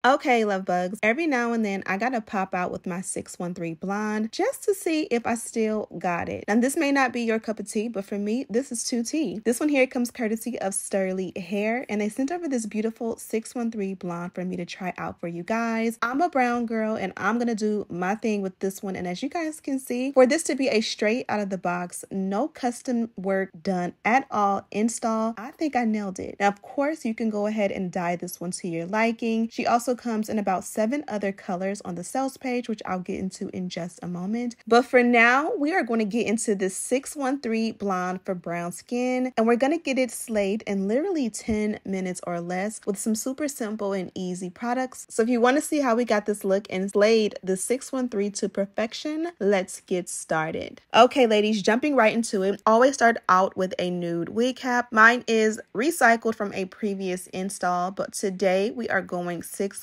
Okay, love bugs. Every now and then I gotta pop out with my 613 blonde just to see if I still got it. And this may not be your cup of tea, but for me, this is 2T. This one here comes courtesy of Sterly Hair, and they sent over this beautiful 613 blonde for me to try out for you guys. I'm a brown girl and I'm gonna do my thing with this one. And as you guys can see, for this to be a straight out of the box, no custom work done at all install, I think I nailed it. Now, of course, you can go ahead and dye this one to your liking. She also comes in about 7 other colors on the sales page, which I'll get into in just a moment. But for now, we are going to get into this 613 blonde for brown skin, and we're going to get it slayed in literally 10 minutes or less with some super simple and easy products. So if you want to see how we got this look and slayed the 613 to perfection, let's get started. Okay, ladies, jumping right into it. Always start out with a nude wig cap. Mine is recycled from a previous install, but today we are going 613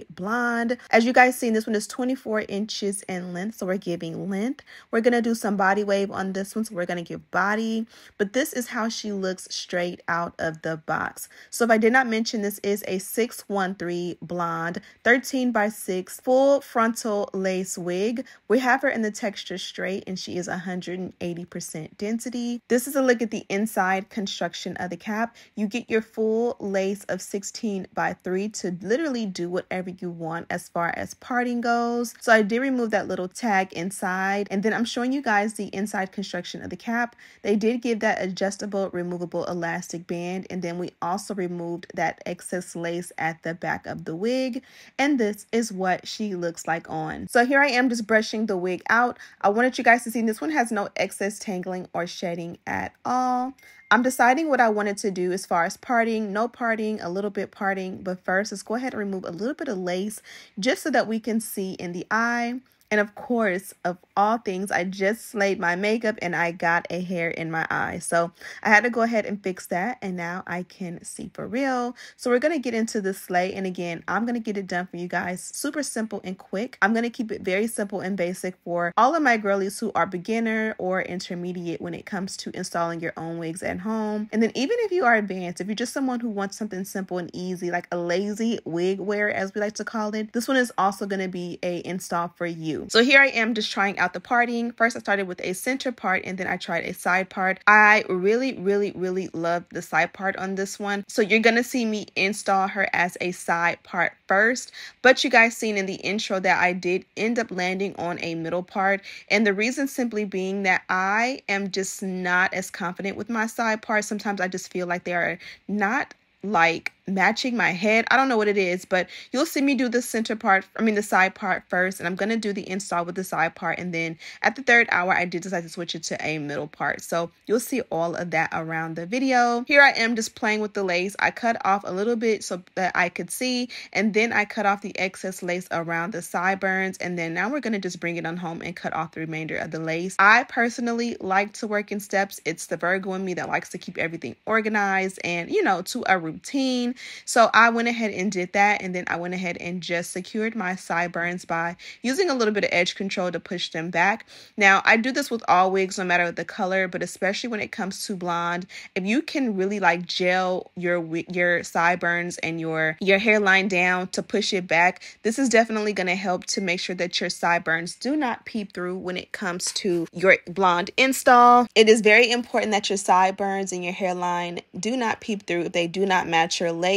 blonde. As you guys see, this one is 24 inches in length, so we're giving length. We're gonna do some body wave on this one, so we're gonna give body, but this is how she looks straight out of the box. So if I did not mention, this is a 613 blonde 13x6 full frontal lace wig. We have her in the texture straight, and she is 180% density. This is a look at the inside construction of the cap. You get your full lace of 16x3 to literally do whatever you want as far as parting goes. So I did remove that little tag inside, and then I'm showing you guys the inside construction of the cap. They did give that adjustable removable elastic band, and then we also removed that excess lace at the back of the wig, and this is what she looks like on. So here I am just brushing the wig out. I wanted you guys to see this one has no excess tangling or shedding at all. I'm deciding what I wanted to do as far as parting, no parting, a little bit parting, but first let's go ahead and remove a little bit of lace just so that we can see in the eye. And of course, of all things, I just slayed my makeup and I got a hair in my eye. So I had to go ahead and fix that, and now I can see for real. So we're going to get into the slay. And again, I'm going to get it done for you guys. Super simple and quick. I'm going to keep it very simple and basic for all of my girlies who are beginner or intermediate when it comes to installing your own wigs at home. And then even if you are advanced, if you're just someone who wants something simple and easy, like a lazy wig wear, as we like to call it, this one is also going to be a install for you. So here I am just trying out the parting. First, I started with a center part, and then I tried a side part. I really love the side part on this one. So you're going to see me install her as a side part first. But you guys seen in the intro that I did end up landing on a middle part. And the reason simply being that I am just not as confident with my side parts. Sometimes I just feel like they are not like matching my head. I don't know what it is, but you'll see me do the center part, the side part first, and I'm going to do the install with the side part, and then at the 3rd hour I did decide to switch it to a middle part. So you'll see all of that around the video. Here I am just playing with the lace. I cut off a little bit so that I could see, and then I cut off the excess lace around the sideburns, and then now we're going to just bring it on home and cut off the remainder of the lace. I personally like to work in steps. It's the Virgo in me that likes to keep everything organized and, to a routine. So I went ahead and did that, and then I went ahead and just secured my sideburns by using a little bit of edge control to push them back. Now, I do this with all wigs, no matter the color, but especially when it comes to blonde, if you can really like gel your sideburns and your hairline down to push it back, this is definitely going to help to make sure that your sideburns do not peep through when it comes to your blonde install. It is very important that your sideburns and your hairline do not peep through if they do not match your lace.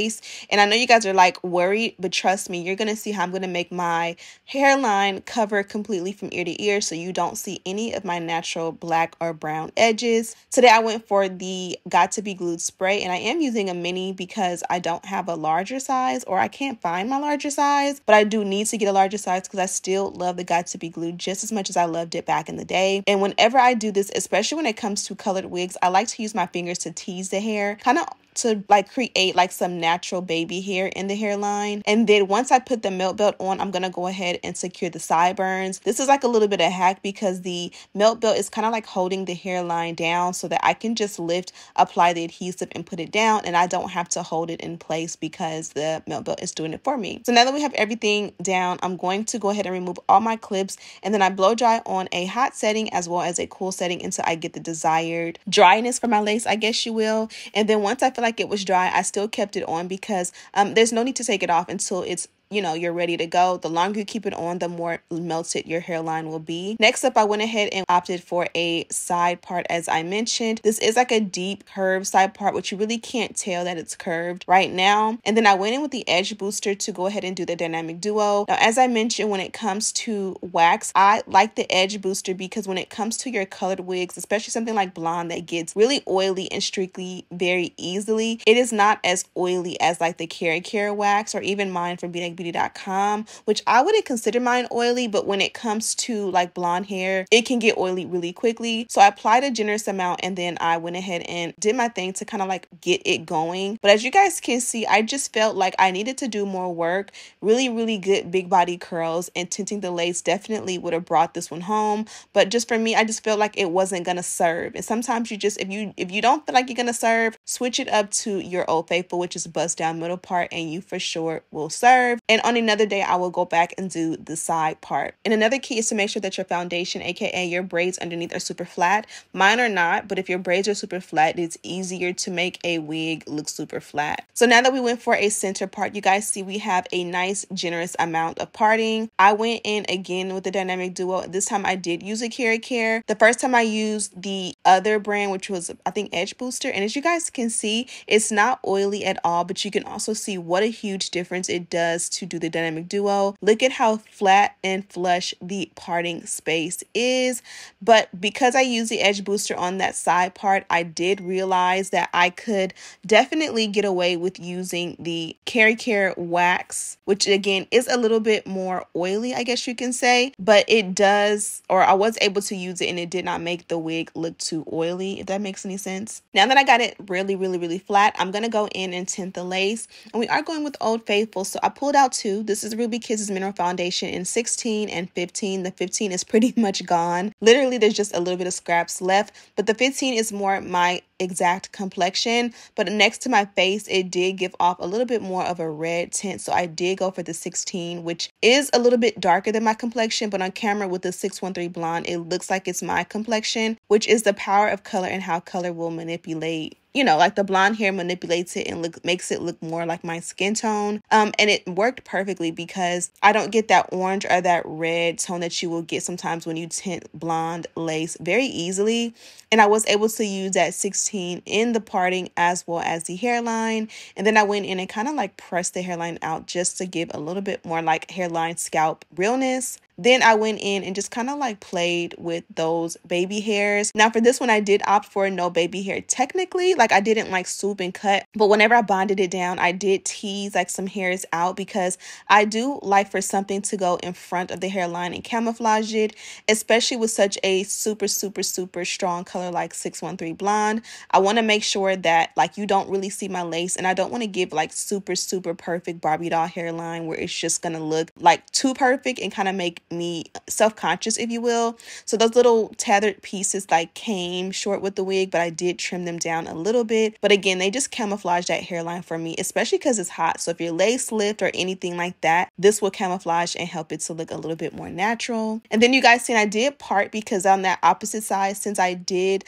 And I know you guys are like worried, but trust me, you're going to see how I'm going to make my hairline cover completely from ear to ear so you don't see any of my natural black or brown edges. Today I went for the Got to Be Glued spray, and I am using a mini because I don't have a larger size, or I can't find my larger size, but I do need to get a larger size because I still love the Got to Be Glued just as much as I loved it back in the day. And whenever I do this, especially when it comes to colored wigs, I like to use my fingers to tease the hair, kind of to like create like some natural baby hair in the hairline. And then once I put the melt belt on, I'm gonna go ahead and secure the sideburns. This is like a little bit of hack because the melt belt is kind of like holding the hairline down so that I can just lift, apply the adhesive and put it down, and I don't have to hold it in place because the melt belt is doing it for me. So now that we have everything down, I'm going to go ahead and remove all my clips, and then I blow dry on a hot setting as well as a cool setting until I get the desired dryness for my lace, I guess you will. And then once I feel feel like it was dry, I still kept it on because there's no need to take it off until it's, you know, you're ready to go. The longer you keep it on, the more melted your hairline will be. Next up, I went ahead and opted for a side part. As I mentioned, this is like a deep curved side part, which you really can't tell that it's curved right now. And then I went in with the edge booster to go ahead and do the dynamic duo. Now, as I mentioned, when it comes to wax, I like the edge booster because when it comes to your colored wigs, especially something like blonde that gets really oily and streaky very easily, it is not as oily as like the Care wax or even mine from BedeckBeauty.com, which I wouldn't consider mine oily, but when it comes to like blonde hair, it can get oily really quickly. So I applied a generous amount and then I went ahead and did my thing to kind of like get it going. But as you guys can see, I just felt like I needed to do more work. Really good big body curls, and tinting the lace definitely would have brought this one home. But just for me, I just felt like it wasn't gonna serve. And sometimes you just, if you don't feel like you're gonna serve, switch it up to your Old Faithful, which is bust down middle part, and you for sure will serve. And on another day, I will go back and do the side part. And another key is to make sure that your foundation, aka your braids underneath, are super flat. Mine are not, but if your braids are super flat, it's easier to make a wig look super flat. So now that we went for a center part, you guys see we have a nice generous amount of parting. I went in again with the dynamic duo. This time I did use a Care. The first time I used the other brand, which was I think Edge Booster, and as you guys can see, it's not oily at all, but you can also see what a huge difference it does to do the dynamic duo. Look at how flat and flush the parting space is. But because I used the Edge Booster on that side part, I did realize that I could definitely get away with using the Care wax, which again is a little bit more oily, I guess you can say, but it does, or I was able to use it and it did not make the wig look too oily, if that makes any sense. Now that I got it really flat, I'm gonna go in and tint the lace, and we are going with Old Faithful. So I pulled out two. This is Ruby Kids' Mineral Foundation in 16 and 15. The 15 is pretty much gone. Literally, there's just a little bit of scraps left, but the 15 is more my exact complexion. But next to my face, it did give off a little bit more of a red tint, so I did go for the 16, which is a little bit darker than my complexion, but on camera with the 613 blonde, it looks like it's my complexion, which is the power of color and how color will manipulate, you know, like the blonde hair manipulates it and makes it look more like my skin tone. And it worked perfectly because I don't get that orange or that red tone that you will get sometimes when you tint blonde lace very easily. And I was able to use that 16 in the parting as well as the hairline. And then I went in and kind of like pressed the hairline out just to give a little bit more like hairline scalp realness. Then I went in and just kind of like played with those baby hairs. Now for this one, I did opt for no baby hair technically. Like I didn't like swoop and cut, but whenever I bonded it down, I did tease like some hairs out because I do like for something to go in front of the hairline and camouflage it, especially with such a super strong color like 613 blonde. I want to make sure that like you don't really see my lace, and I don't want to give like super perfect Barbie doll hairline where it's just gonna look like too perfect and kind of make me self-conscious, if you will. So those little tethered pieces like came short with the wig, but I did trim them down a little bit. But again, they just camouflage that hairline for me, especially because it's hot. So if your lace lift or anything like that, this will camouflage and help it to look a little bit more natural. And then you guys seen I did part because on that opposite side, since I did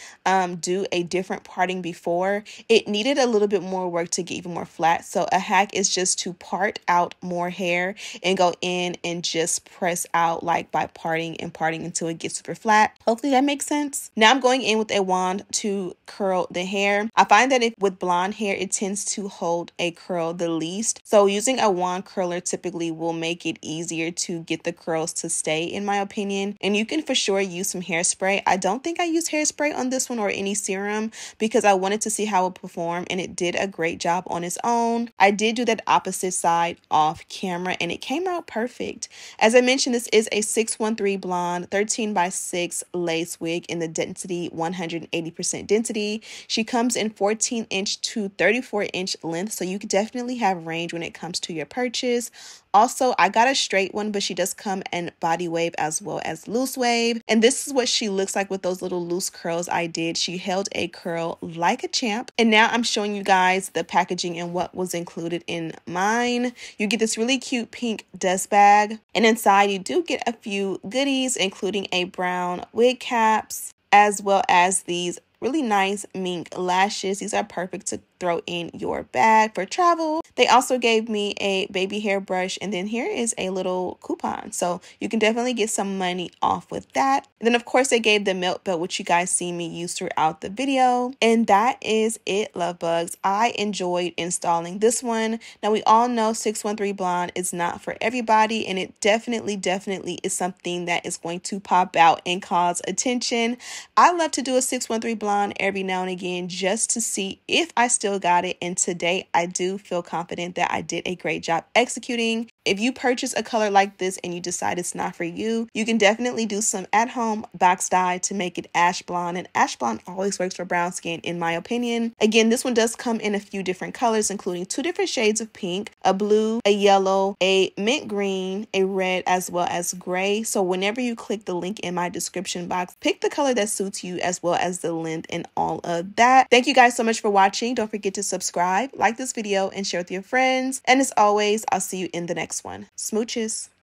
do a different parting before, it needed a little bit more work to get even more flat. So a hack is just to part out more hair and go in and just press out like by parting until it gets super flat. Hopefully that makes sense. Now I'm going in with a wand to curl the hair. I find that if with blonde hair, it tends to hold a curl the least. So using a wand curler typically will make it easier to get the curls to stay, in my opinion. And you can for sure use some hairspray. I don't think I used hairspray on this one or any serum because I wanted to see how it performed, and it did a great job on its own. I did do that opposite side off camera and it came out perfect. As I mentioned, this is a 613 blonde 13x6 lace wig in the density 180% density. She comes in 14-inch to 34-inch length, so you could definitely have range when it comes to your purchase. Also, I got a straight one, but she does come in body wave as well as loose wave. And this is what she looks like with those little loose curls I did. She held a curl like a champ. And now I'm showing you guys the packaging and what was included in mine. You get this really cute pink dust bag. And inside you do get a few goodies, including a brown wig caps, as well as these really nice mink lashes. These are perfect to throw in your bag for travel. They also gave me a baby hair brush, and then here is a little coupon, so you can definitely get some money off with that. And then of course they gave the milk belt, which you guys see me use throughout the video. And that is it, love bugs. I enjoyed installing this one. Now we all know 613 Blonde is not for everybody, and it definitely is something that is going to pop out and cause attention. I love to do a 613 Blonde every now and again just to see if I still got it, and today I do feel confident that I did a great job executing. If you purchase a color like this and you decide it's not for you, you can definitely do some at-home box dye to make it ash blonde, and ash blonde always works for brown skin in my opinion. Again, this one does come in a few different colors, including 2 different shades of pink, a blue, a yellow, a mint green, a red, as well as gray. So whenever you click the link in my description box, pick the color that suits you as well as the length and all of that. Thank you guys so much for watching. Don't forget to subscribe, like this video, and share with your friends. And as always, I'll see you in the next one. Smooches.